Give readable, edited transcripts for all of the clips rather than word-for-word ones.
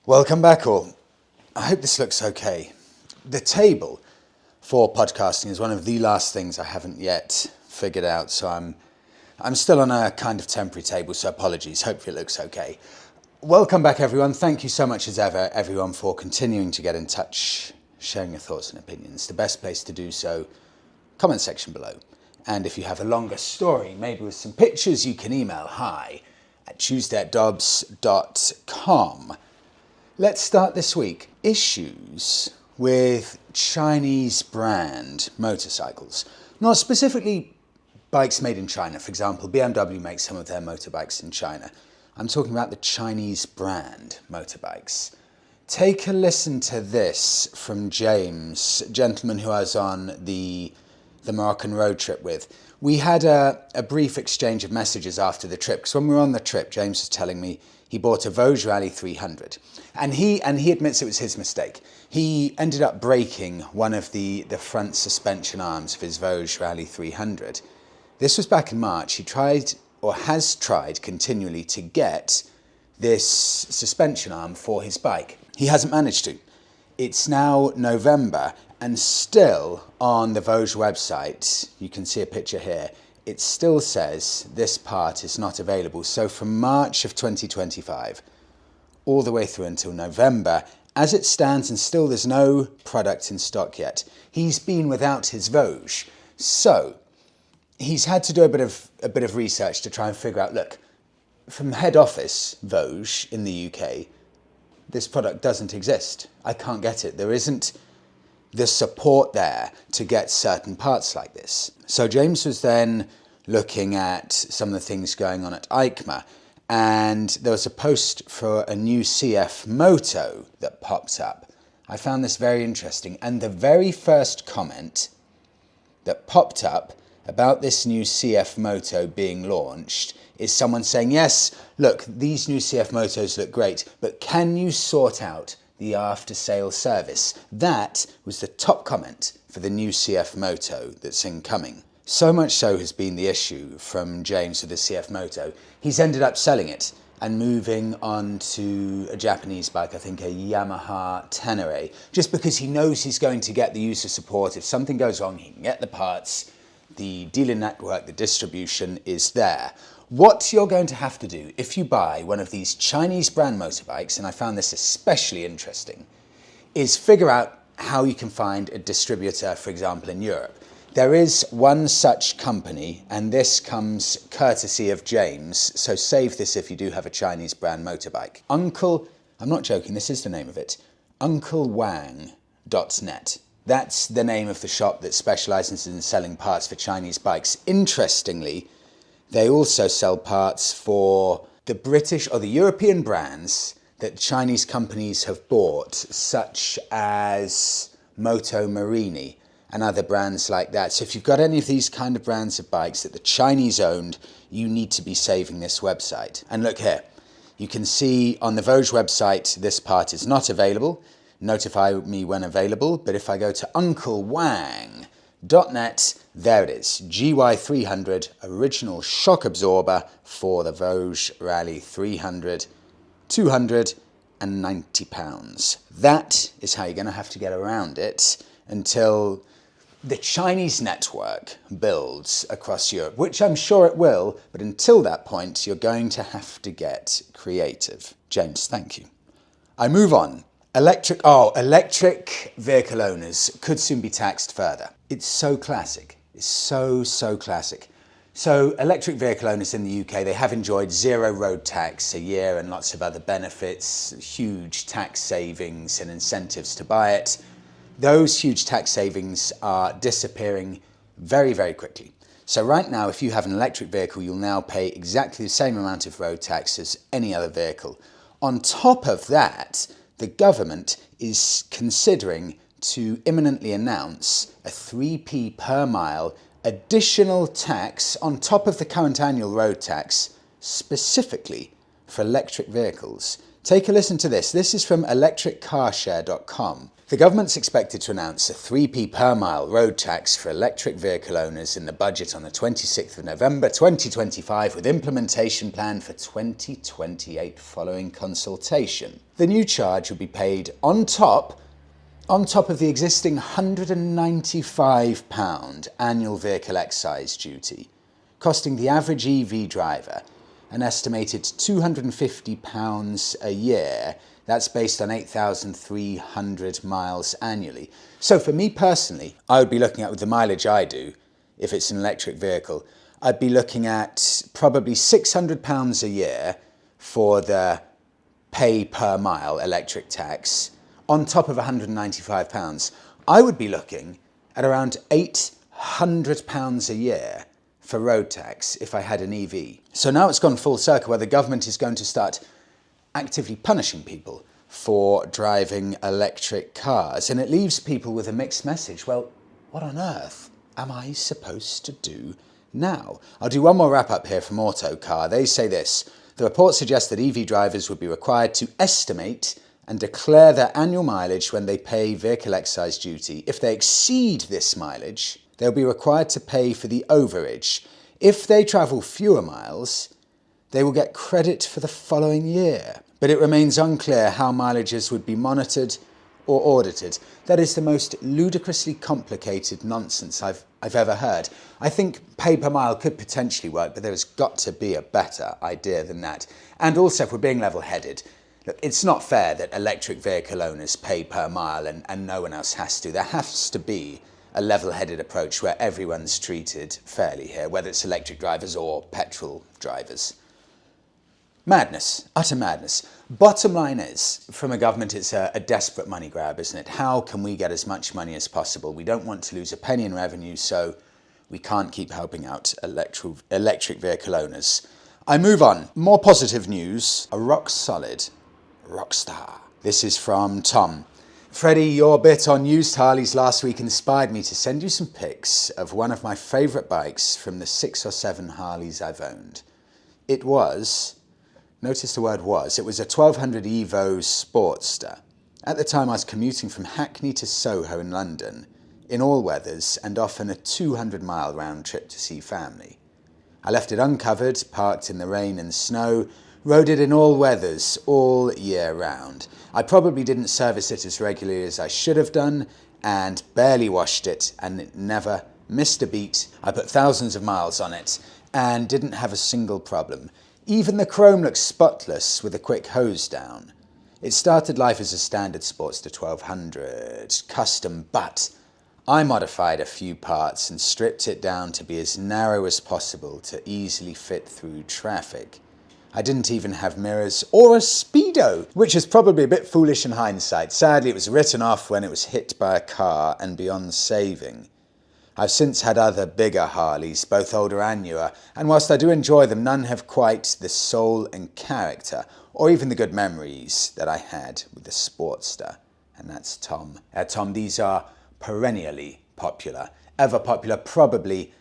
Welcome back all. I hope this looks okay. The table for podcasting is one of the last things I haven't yet figured out, so I'm still on a kind of temporary table, so apologies. Hopefully it looks okay. Welcome back everyone. Thank you so much as ever, everyone, for continuing to get in touch, sharing your thoughts and opinions. The best place to do so, comment section below. And if you have a longer story, maybe with some pictures, you can email hi@tuesdayatdobbs.com. Let's start this week. Issues with Chinese brand motorcycles. Not specifically bikes made in China. For example, BMW makes some of their motorbikes in China. I'm talking about the Chinese brand motorbikes. Take a listen to this from James, a gentleman who I was on the Moroccan road trip with. We had a brief exchange of messages after the trip, because when we were on the trip, James was telling me he bought a Voge Rally 300, and he admits it was his mistake. He ended up breaking one of the front suspension arms of his Voge Rally 300. This was back in March. He tried, or has tried continually, to get this suspension arm for his bike. He hasn't managed to. It's now November, and still on the Voge website, you can see a picture here, it still says this part is not available. So from March of 2025 all the way through until November, as it stands, and still there's no product in stock yet, he's been without his Voge. So he's had to do a bit of research to try and figure out, look, from head office Voge in the UK, this product doesn't exist. I can't get it. There isn't the support there to get certain parts like this. So James was then looking at some of the things going on at EICMA, and there was a post for a new CFMoto that popped up. I found this very interesting, and the very first comment that popped up about this new CFMoto being launched is someone saying, yes, look, these new CFMotos look great, but can you sort out the after-sale service? That was the top comment for the new CFMoto that's incoming. So much so has been the issue from James with the CFMoto. He's ended up selling it and moving on to a Japanese bike, I think a Yamaha Tenere, just because he knows he's going to get the user support. If something goes wrong, he can get the parts. The dealer network, the distribution is there. What you're going to have to do if you buy one of these Chinese brand motorbikes, and I found this especially interesting, is figure out how you can find a distributor, for example, in Europe. There is one such company, and this comes courtesy of James, so save this if you do have a Chinese brand motorbike. I'm not joking, this is the name of it, UncleWang.net. That's the name of the shop that specializes in selling parts for Chinese bikes. Interestingly, they also sell parts for the British or the European brands that Chinese companies have bought, such as Moto Marini and other brands like that. So if you've got any of these kind of brands of bikes that the Chinese owned, you need to be saving this website. And look here, you can see on the Voge website, this part is not available. Notify me when available. But if I go to UncleWang.net, there it is, GY300 original shock absorber for the Voge Rally 300, £290. That is how you're going to have to get around it until the Chinese network builds across Europe, which I'm sure it will, but until that point, you're going to have to get creative. James, thank you. I move on. Electric vehicle owners could soon be taxed further. It's so classic. It's so classic. So electric vehicle owners in the UK, they have enjoyed zero road tax a year and lots of other benefits, huge tax savings and incentives to buy it. Those huge tax savings are disappearing very quickly. So right now, if you have an electric vehicle, you'll now pay exactly the same amount of road tax as any other vehicle. On top of that, the government is considering to imminently announce a 3p per mile additional tax on top of the current annual road tax, specifically for electric vehicles. Take a listen to this. This is from electriccarshare.com. The government's expected to announce a 3p per mile road tax for electric vehicle owners in the budget on the 26th of November 2025, with implementation planned for 2028 following consultation. The new charge will be paid on top of the existing £195 annual vehicle excise duty, costing the average EV driver an estimated £250 a year. That's based on 8,300 miles annually. So for me personally, I would be looking at, with the mileage I do, if it's an electric vehicle, I'd be looking at probably £600 a year for the pay per mile electric tax, on top of £195. I would be looking at around £800 a year for road tax if I had an EV. So now it's gone full circle, where the government is going to start actively punishing people for driving electric cars. And it leaves people with a mixed message. Well, what on earth am I supposed to do now? I'll do one more wrap up here from Autocar. They say this: the report suggests that EV drivers would be required to estimate and declare their annual mileage when they pay vehicle excise duty. If they exceed this mileage, they'll be required to pay for the overage. If they travel fewer miles, they will get credit for the following year. But it remains unclear how mileages would be monitored or audited. That is the most ludicrously complicated nonsense I've ever heard. I think pay per mile could potentially work, but there's got to be a better idea than that. And also, if we're being level-headed, look, it's not fair that electric vehicle owners pay per mile and no one else has to. There has to be a level-headed approach where everyone's treated fairly here, whether it's electric drivers or petrol drivers. Madness, utter madness. Bottom line is, from a government, it's a desperate money grab, isn't it? How can we get as much money as possible? We don't want to lose a penny in revenue, so we can't keep helping out electric vehicle owners. I move on. More positive news. A rock-solid rock star. This is from Tom. Freddie, your bit on used Harleys last week inspired me to send you some pics of one of my favourite bikes from the 6 or 7 Harleys I've owned. It was... Notice the word was. It was a 1200 Evo Sportster. At the time I was commuting from Hackney to Soho in London, in all weathers, and often a 200-mile round trip to see family. I left it uncovered, parked in the rain and snow, rode it in all weathers, all year round. I probably didn't service it as regularly as I should have done, and barely washed it, and it never missed a beat. I put thousands of miles on it, and didn't have a single problem. Even the chrome looks spotless with a quick hose down. It started life as a standard Sportster 1200 custom, but I modified a few parts and stripped it down to be as narrow as possible to easily fit through traffic. I didn't even have mirrors or a speedo, which is probably a bit foolish in hindsight. Sadly, it was written off when it was hit by a car and beyond saving. I've since had other bigger Harleys, both older and newer, and whilst I do enjoy them, none have quite the soul and character, or even the good memories that I had with the Sportster. And that's Tom. Tom, these are perennially popular, ever popular, probably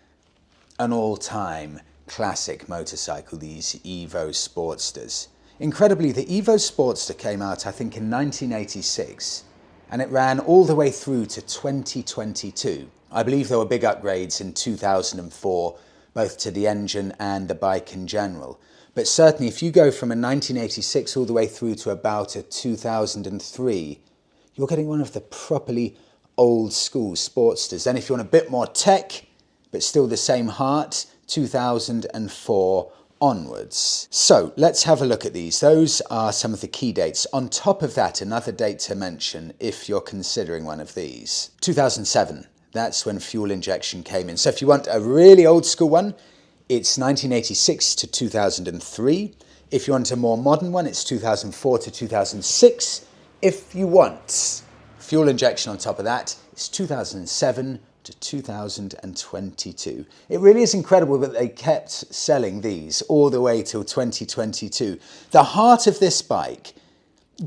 an all-time classic motorcycle, these Evo Sportsters. Incredibly, the Evo Sportster came out, I think, in 1986, and it ran all the way through to 2022. I believe there were big upgrades in 2004, both to the engine and the bike in general. But certainly if you go from a 1986 all the way through to about a 2003, you're getting one of the properly old school Sportsters. And if you want a bit more tech, but still the same heart, 2004 onwards. So let's have a look at these. Those are some of the key dates. On top of that, another date to mention if you're considering one of these. 2007. That's when fuel injection came in. So if you want a really old school one, it's 1986 to 2003. If you want a more modern one, it's 2004 to 2006. If you want fuel injection on top of that, it's 2007 to 2022. It really is incredible that they kept selling these all the way till 2022. The heart of this bike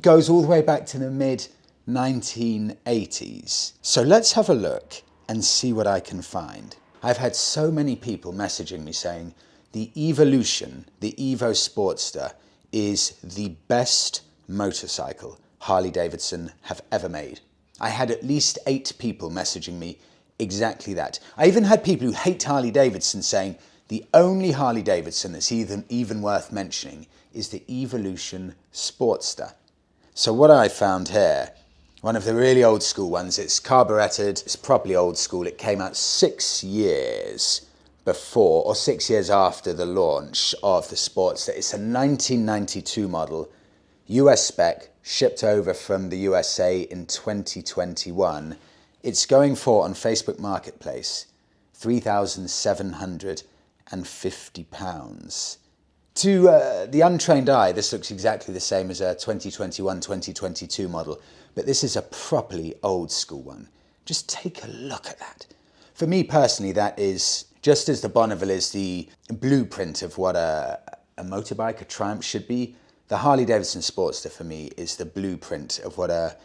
goes all the way back to the mid-1980s. So let's have a look and see what I can find. I've had so many people messaging me saying the Evolution, the Evo Sportster, is the best motorcycle Harley Davidson have ever made. I had at least 8 people messaging me exactly that. I even had people who hate Harley Davidson saying the only Harley Davidson that's even worth mentioning is the Evolution Sportster. So what I found here, one of the really old school ones, it's carburetted, it's properly old school. It came out 6 years before or 6 years after the launch of the Sportster. It's a 1992 model, US spec, shipped over from the USA in 2021. It's going for, on Facebook Marketplace, £3,750. To the untrained eye, this looks exactly the same as a 2021-2022 model, but this is a properly old school one. Just take a look at that. For me personally, that is, just as the Bonneville is the blueprint of what a motorbike, a Triumph should be, the Harley Davidson Sportster for me is the blueprint of what a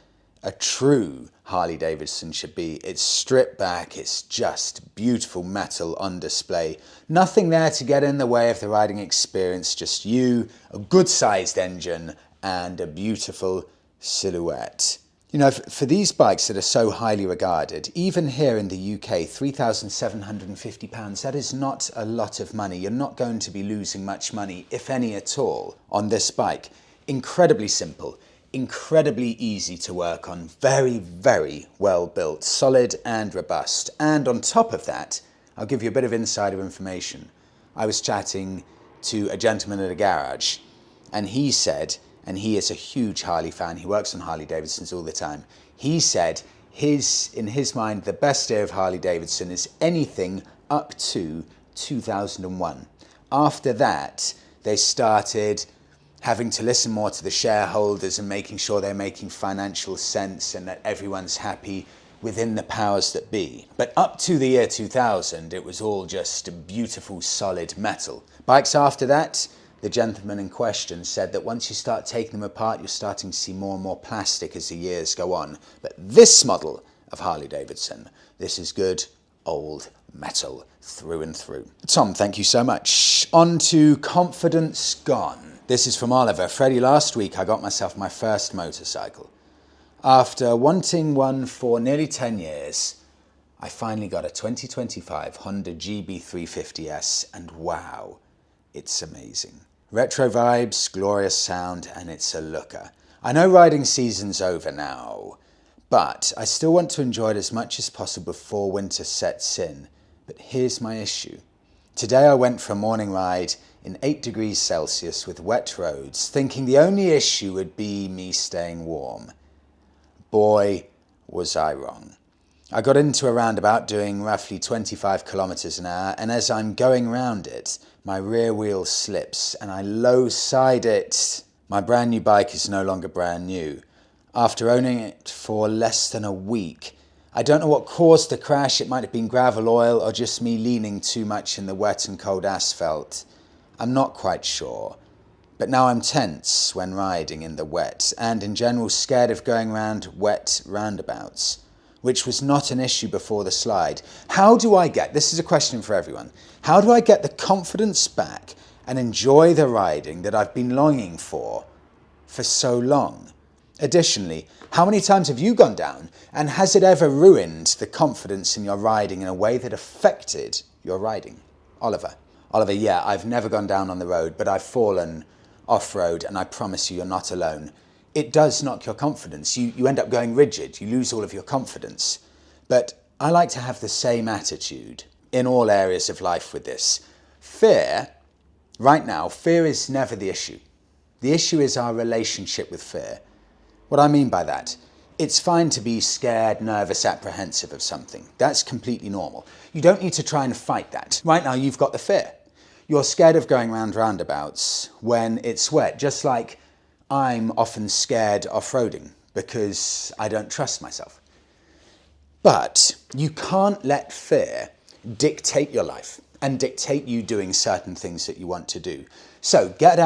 true Harley Davidson should be. It's stripped back, it's just beautiful metal on display. Nothing there to get in the way of the riding experience, just you, a good sized engine, and a beautiful silhouette. You know, for these bikes that are so highly regarded, even here in the UK, £3,750, that is not a lot of money. You're not going to be losing much money, if any at all, on this bike. Incredibly simple, incredibly easy to work on, very, very well built, solid and robust. And on top of that, I'll give you a bit of insider information. I was chatting to a gentleman at a garage, and he said, and he is a huge Harley fan, he works on Harley Davidsons all the time, he said in his mind, the best day of Harley Davidson is anything up to 2001. After that, they started having to listen more to the shareholders and making sure they're making financial sense and that everyone's happy within the powers that be. But up to the year 2000, it was all just beautiful, solid metal. Bikes after that, the gentleman in question said that once you start taking them apart, you're starting to see more and more plastic as the years go on. But this model of Harley Davidson, this is good old metal through and through. Tom, thank you so much. On to Confidence Gone. This is from Oliver. Freddie, last week I got myself my first motorcycle. After wanting one for nearly 10 years, I finally got a 2025 Honda GB350S, and wow, it's amazing. Retro vibes, glorious sound, and it's a looker. I know riding season's over now, but I still want to enjoy it as much as possible before winter sets in. But here's my issue. Today I went for a morning ride in 8 degrees Celsius with wet roads, thinking the only issue would be me staying warm. Boy, was I wrong. I got into a roundabout doing roughly 25 kilometers an hour, and as I'm going round it, my rear wheel slips and I low side it. My brand new bike is no longer brand new. After owning it for less than a week, I don't know what caused the crash. It might have been gravel oil or just me leaning too much in the wet and cold asphalt. I'm not quite sure. But now I'm tense when riding in the wet and in general scared of going round wet roundabouts, which was not an issue before the slide. How do I get, this is a question for everyone, how do I get the confidence back and enjoy the riding that I've been longing for so long? Additionally, how many times have you gone down, and has it ever ruined the confidence in your riding in a way that affected your riding? Oliver, yeah, I've never gone down on the road, but I've fallen off-road, and I promise you're not alone. It does knock your confidence. You end up going rigid. You lose all of your confidence. But I like to have the same attitude in all areas of life with this. Fear, right now, fear is never the issue. The issue is our relationship with fear. What I mean by that, it's fine to be scared, nervous, apprehensive of something. That's completely normal. You don't need to try and fight that. Right now, you've got the fear. You're scared of going round roundabouts when it's wet, just like I'm often scared off-roading because I don't trust myself. But you can't let fear dictate your life and dictate you doing certain things that you want to do. So get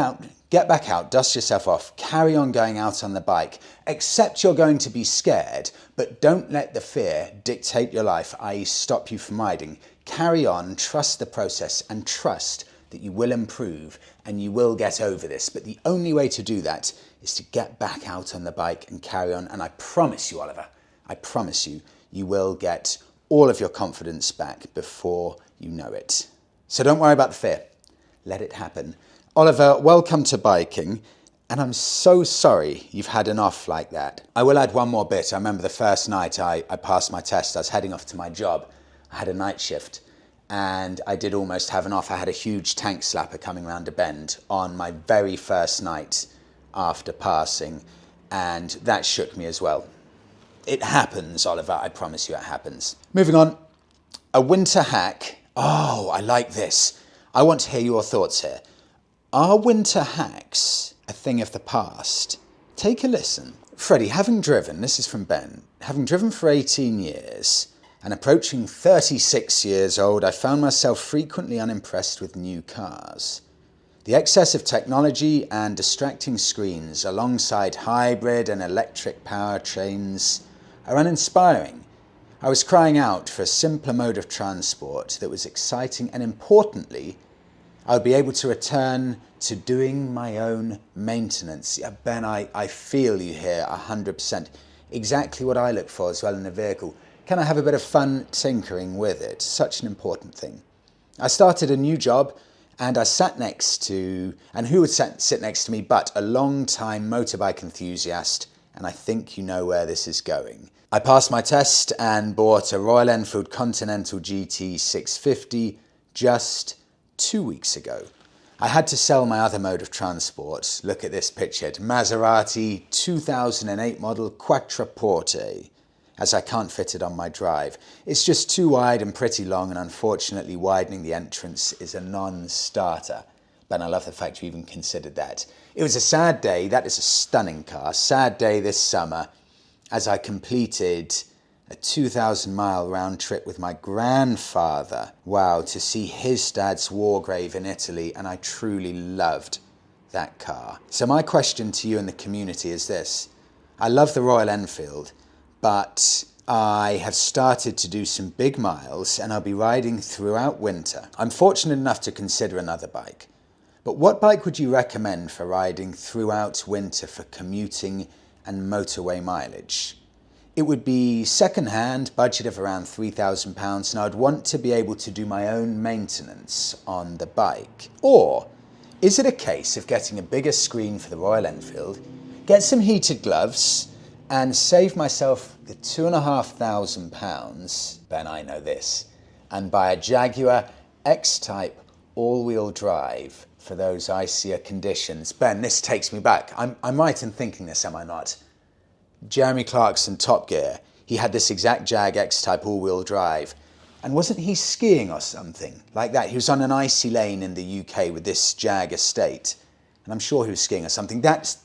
back out, dust yourself off, carry on going out on the bike, accept you're going to be scared, but don't let the fear dictate your life, i.e. stop you from riding. Carry on, trust the process, and trust that you will improve and you will get over this. But the only way to do that is to get back out on the bike and carry on. And I promise you, Oliver, I promise you, you will get all of your confidence back before you know it. So don't worry about the fear. Let it happen. Oliver, welcome to biking. And I'm so sorry you've had an off like that. I will add one more bit. I remember the first night I passed my test. I was heading off to my job. I had a night shift and I did almost have an off. I had a huge tank slapper coming round a bend on my very first night after passing, and that shook me as well. It happens, Oliver. I promise you it happens. Moving on. A winter hack. Oh, I like this. I want to hear your thoughts here. Are winter hacks a thing of the past? Take a listen. Freddie, having driven, this is from Ben, having driven for 18 years and approaching 36 years old, I found myself frequently unimpressed with new cars. The excess of technology and distracting screens alongside hybrid and electric powertrains are uninspiring. I was crying out for a simpler mode of transport that was exciting, and importantly, I would be able to return to doing my own maintenance. Yeah, Ben, I feel you here 100%. Exactly what I look for as well in a vehicle. Can I have a bit of fun tinkering with it? Such an important thing. I started a new job and I sat next to, and who would sit next to me but a long-time motorbike enthusiast, and I think you know where this is going. I passed my test and bought a Royal Enfield Continental GT 650 just 2 weeks ago. I had to sell my other mode of transport. Look at this picture. Maserati 2008 model Quattroporte, as I can't fit it on my drive. It's just too wide and pretty long, and unfortunately widening the entrance is a non-starter. Ben, I love the fact you even considered that. It was a sad day. That is a stunning car. Sad day this summer as I completed a 2,000-mile round trip with my grandfather. Wow, to see his dad's war grave in Italy, and I truly loved that car. So my question to you and the community is this. I love the Royal Enfield, but I have started to do some big miles and I'll be riding throughout winter. I'm fortunate enough to consider another bike. But what bike would you recommend for riding throughout winter for commuting and motorway mileage? It would be second-hand, budget of around £3,000, and I'd want to be able to do my own maintenance on the bike. Or is it a case of getting a bigger screen for the Royal Enfield, get some heated gloves, and save myself the £2,500, Ben, I know this, and buy a Jaguar X-Type all-wheel drive for those icier conditions? Ben, this takes me back. I'm right in thinking this, am I not? Jeremy Clarkson, Top Gear, he had this exact Jag X-Type all-wheel drive. And wasn't he skiing or something like that? He was on an icy lane in the UK with this Jag estate. And I'm sure he was skiing or something. That's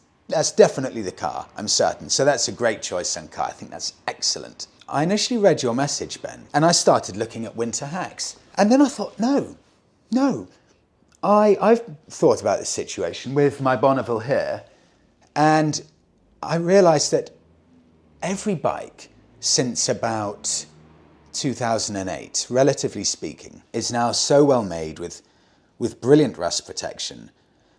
definitely the car, I'm certain. So that's a great choice on car. I think that's excellent. I initially read your message, Ben, and I started looking at winter hacks. And then I thought, no. I've thought about this situation with my Bonneville here, and I realised that every bike since about 2008, relatively speaking, is now so well made with brilliant rust protection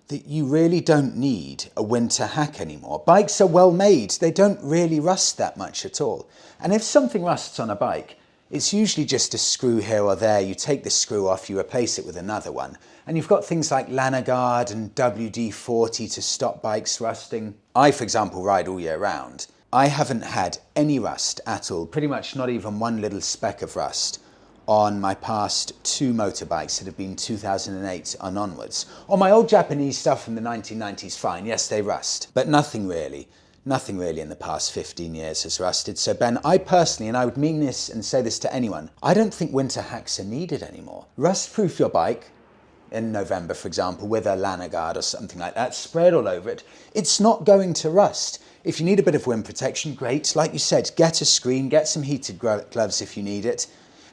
that you really don't need a winter hack anymore. Bikes are well made. They don't really rust that much at all. And if something rusts on a bike, it's usually just a screw here or there. You take the screw off, you replace it with another one. And you've got things like Lanagard and WD-40 to stop bikes rusting. I, for example, ride all year round. I haven't had any rust at all, pretty much not even one little speck of rust on my past two motorbikes that have been 2008 and onwards. On my old Japanese stuff from the 1990s, fine, yes, they rust, but nothing really in the past 15 years has rusted. So Ben, I personally, and I would mean this and say this to anyone, I don't think winter hacks are needed anymore. Rust-proof your bike in November, for example, with a Lanagard or something like that, spray it all over it. It's not going to rust. If you need a bit of wind protection, great. Like you said, get a screen, get some heated gloves if you need it.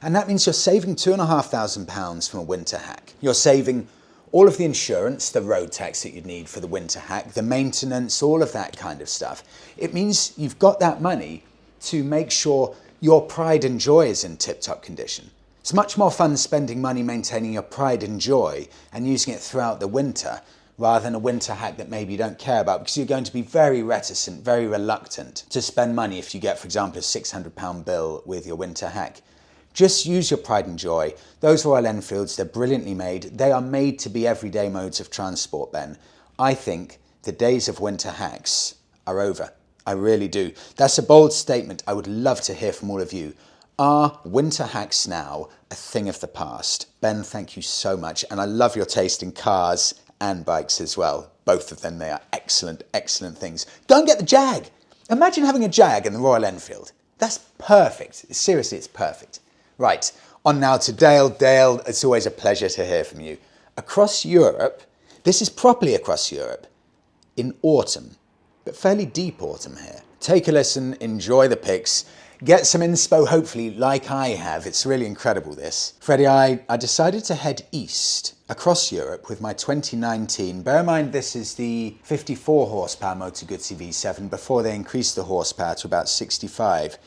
And that means you're saving £2,500 from a winter hack. You're saving all of the insurance, the road tax that you'd need for the winter hack, the maintenance, all of that kind of stuff. It means you've got that money to make sure your pride and joy is in tip-top condition. It's much more fun spending money maintaining your pride and joy and using it throughout the winter rather than a winter hack that maybe you don't care about, because you're going to be very reticent, very reluctant to spend money if you get, for example, a £600 bill with your winter hack. Just use your pride and joy. Those Royal Enfields, they're brilliantly made. They are made to be everyday modes of transport, Ben. I think the days of winter hacks are over. I really do. That's a bold statement. I would love to hear from all of you. Are winter hacks now a thing of the past? Ben, thank you so much. And I love your taste in cars and bikes as well. Both of them, they are excellent, excellent things. Go and get the Jag. Imagine having a Jag in the Royal Enfield. That's perfect. Seriously, it's perfect. Right, on now to Dale. Dale, it's always a pleasure to hear from you. Across Europe, this is properly across Europe, in autumn, but fairly deep autumn here. Take a listen, enjoy the pics, get some inspo, hopefully, like I have. It's really incredible, this. Freddie, I decided to head east across Europe with my 2019. Bear in mind, this is the 54 horsepower Moto Guzzi V7 before they increased the horsepower to about 65.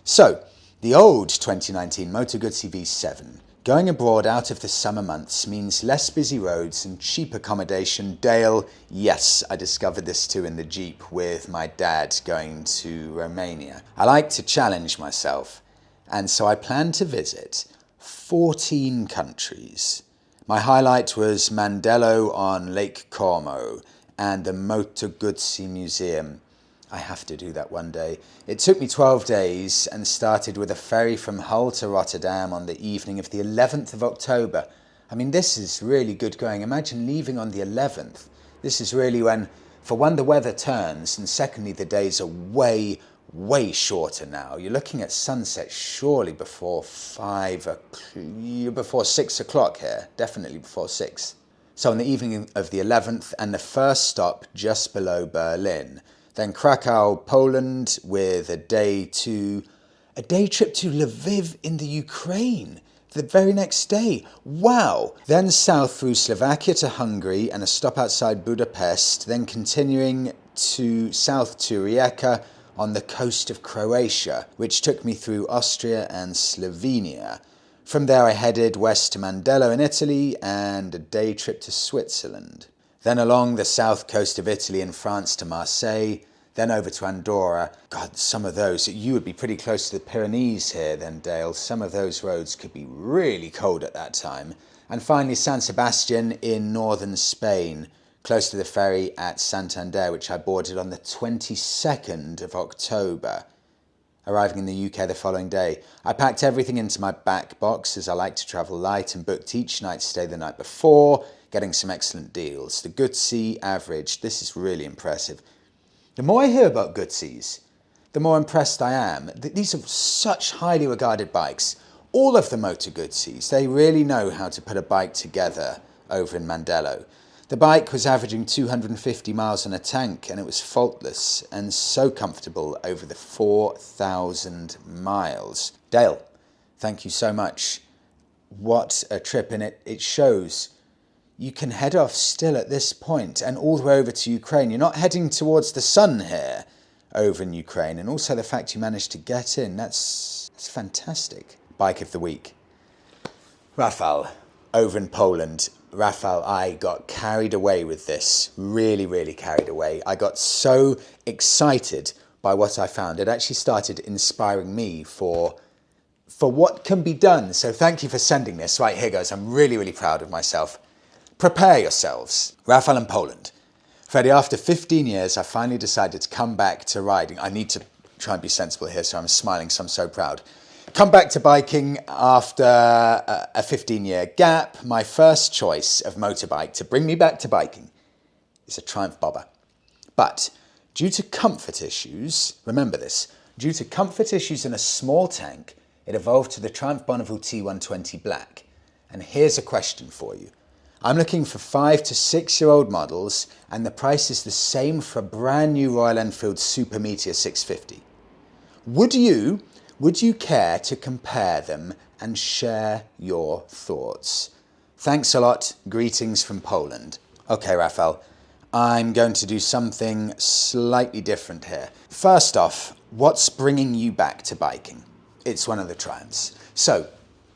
So, the old 2019 Moto Guzzi V7. Going abroad out of the summer months means less busy roads and cheap accommodation. Dale, yes, I discovered this too in the Jeep with my dad going to Romania. I like to challenge myself, and so I plan to visit 14 countries. My highlight was Mandello on Lake Como and the Moto Guzzi Museum. I have to do that one day. It took me 12 days and started with a ferry from Hull to Rotterdam on the evening of the 11th of October. I mean, this is really good going. Imagine leaving on the 11th. This is really when, for one, the weather turns, and secondly, the days are way, way shorter now. You're looking at sunset surely before 6 o'clock here. Definitely before 6. So on the evening of the 11th, and the first stop just below Berlin. Then Krakow, Poland, with a day trip to Lviv in the Ukraine the very next day. Wow! Then south through Slovakia to Hungary and a stop outside Budapest, then continuing to south to Rijeka on the coast of Croatia, which took me through Austria and Slovenia. From there I headed west to Mandello in Italy and a day trip to Switzerland. Then along the south coast of Italy and France to Marseille, then over to Andorra. God, some of those, you would be pretty close to the Pyrenees here then, Dale. Some of those roads could be really cold at that time. And finally, San Sebastian in northern Spain, close to the ferry at Santander, which I boarded on the 22nd of October, arriving in the UK the following day. I packed everything into my back box, as I like to travel light, and booked each night stay the night before, getting some excellent deals. The Guzzi average, this is really impressive. The more I hear about Guzzis, the more impressed I am. These are such highly regarded bikes. All of the Moto Guzzis, they really know how to put a bike together over in Mandello. The bike was averaging 250 miles on a tank, and it was faultless and so comfortable over the 4,000 miles. Dale, thank you so much. What a trip, and it shows you can head off still at this point and all the way over to Ukraine. You're not heading towards the sun here over in Ukraine. And also the fact you managed to get in, that's fantastic. Bike of the week. Rafał, over in Poland. Rafał, I got carried away with this. Really, really carried away. I got so excited by what I found. It actually started inspiring me for what can be done. So thank you for sending this. Right, here goes. I'm really, really proud of myself. Prepare yourselves. Rafał in Poland. Freddie, after 15 years, I finally decided to come back to riding. I need to try and be sensible here, so I'm smiling, so I'm so proud. Come back to biking after a 15-year gap. My first choice of motorbike to bring me back to biking is a Triumph Bobber. But due to comfort issues, remember this, due to comfort issues in a small tank, it evolved to the Triumph Bonneville T120 Black. And here's a question for you. I'm looking for 5 to 6-year-old models, and the price is the same for a brand new Royal Enfield Super Meteor 650. Would you care to compare them and share your thoughts? Thanks a lot. Greetings from Poland. Okay, Rafał, I'm going to do something slightly different here. First off, what's bringing you back to biking? It's one of the Triumphs. So,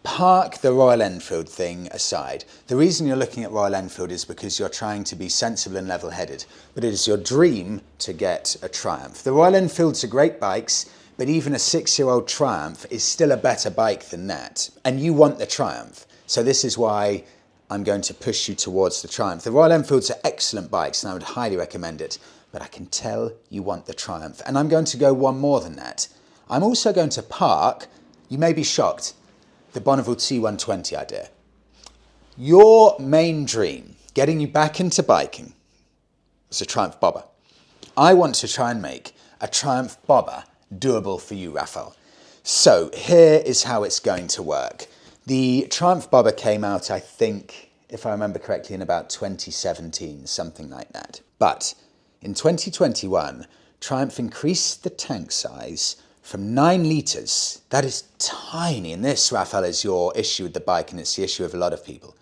Park the Royal Enfield thing aside. The reason you're looking at Royal Enfield is because you're trying to be sensible and level-headed, but it is your dream to get a Triumph. The Royal Enfields are great bikes, but even a 6-year-old Triumph is still a better bike than that. And you want the Triumph. So this is why I'm going to push you towards the Triumph. The Royal Enfields are excellent bikes and I would highly recommend it, but I can tell you want the Triumph. And I'm going to go one more than that. I'm also going to park, you may be shocked, the Bonneville T120 idea. Your main dream, getting you back into biking, is a Triumph bobber. I want to try and make a Triumph bobber doable for you, Raphael. So here is how it's going to work. The Triumph bobber came out, I think, if I remember correctly, in about 2017, something like that. But in 2021, Triumph increased the tank size from 9 litres. That is tiny, and this, Raphael, is your issue with the bike, and it's the issue of a lot of people.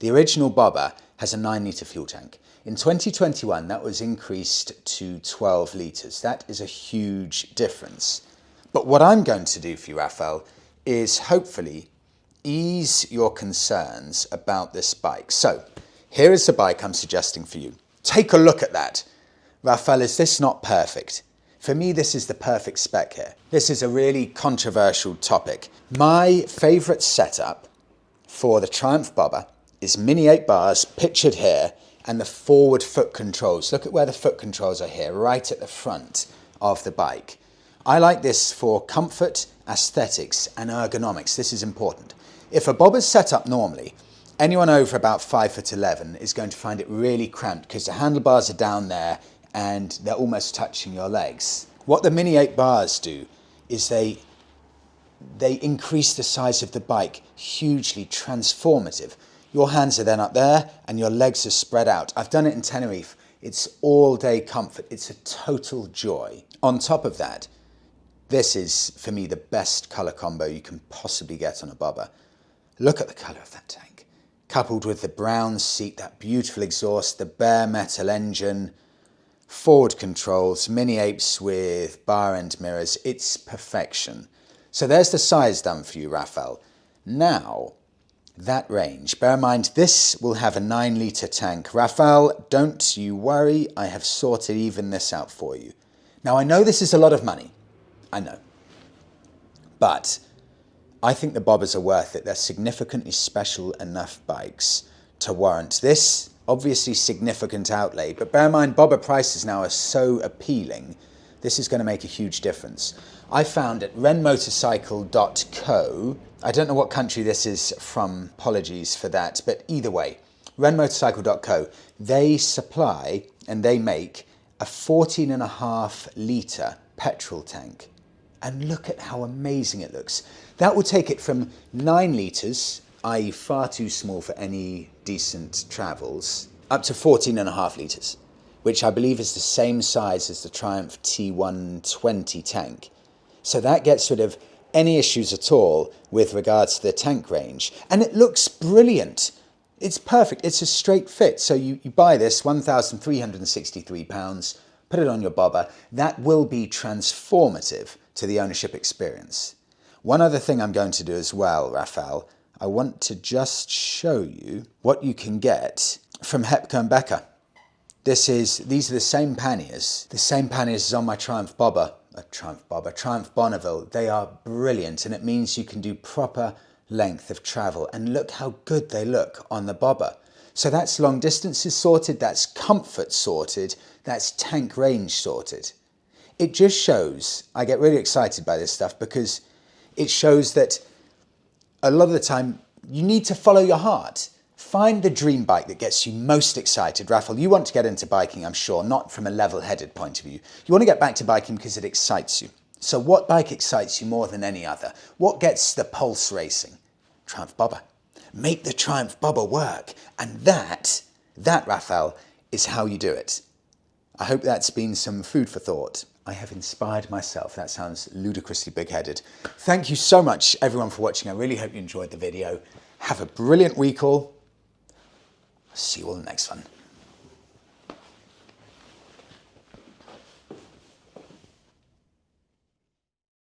The original bobber has a 9-litre fuel tank. In 2021, that was increased to 12 litres. That is a huge difference. But what I'm going to do for you, Raphael, is hopefully ease your concerns about this bike. So here is the bike I'm suggesting for you. Take a look at that. Raphael, is this not perfect? For me, this is the perfect spec here. This is a really controversial topic. My favourite setup for the Triumph bobber is Mini 8 bars pictured here and the forward foot controls. Look at where the foot controls are here, right at the front of the bike. I like this for comfort, aesthetics and ergonomics. This is important. If a bobber's set up normally, anyone over about 5'11" is going to find it really cramped because the handlebars are down there and they're almost touching your legs. What the Mini 8 bars do is they increase the size of the bike hugely, transformative. Your hands are then up there and your legs are spread out. I've done it in Tenerife. It's all day comfort. It's a total joy. On top of that, this is, for me, the best colour combo you can possibly get on a bobber. Look at the colour of that tank. Coupled with the brown seat, that beautiful exhaust, the bare metal engine, forward controls, Mini 8s with bar end mirrors. It's perfection. So there's the size done for you, Raphael. Now, that range. Bear in mind, this will have a 9-litre tank. Raphael, don't you worry. I have sorted even this out for you. Now, I know this is a lot of money. I know. But I think the bobbers are worth it. They're significantly special enough bikes to warrant this obviously significant outlay. But bear in mind, bobber prices now are so appealing. This is going to make a huge difference. I found at renmotorcycle.co, I don't know what country this is from, apologies for that, but either way, renmotorcycle.co, they supply and they make a 14.5 litre petrol tank. And look at how amazing it looks. That will take it from 9 litres, i.e. far too small for any decent travels, up to 14.5 litres, which I believe is the same size as the Triumph T120 tank. So that gets rid of any issues at all with regards to the tank range. And it looks brilliant. It's perfect. It's a straight fit. So you buy this, £1,363, put it on your bobber. That will be transformative to the ownership experience. One other thing I'm going to do as well, Raphael, I want to just show you what you can get from Hepco and Becker. These are the same panniers as on my Triumph Bonneville. They are brilliant, and it means you can do proper length of travel. And look how good they look on the bobber. So that's long distances sorted, that's comfort sorted, that's tank range sorted. It just shows, I get really excited by this stuff because it shows that a lot of the time you need to follow your heart. Find the dream bike that gets you most excited. Raphael, you want to get into biking, I'm sure, not from a level-headed point of view. You want to get back to biking because it excites you. So what bike excites you more than any other? What gets the pulse racing? Triumph bobber. Make the Triumph bobber work. And that, Raphael, is how you do it. I hope that's been some food for thought. I have inspired myself. That sounds ludicrously big-headed. Thank you so much, everyone, for watching. I really hope you enjoyed the video. Have a brilliant week all. See you all in the next one.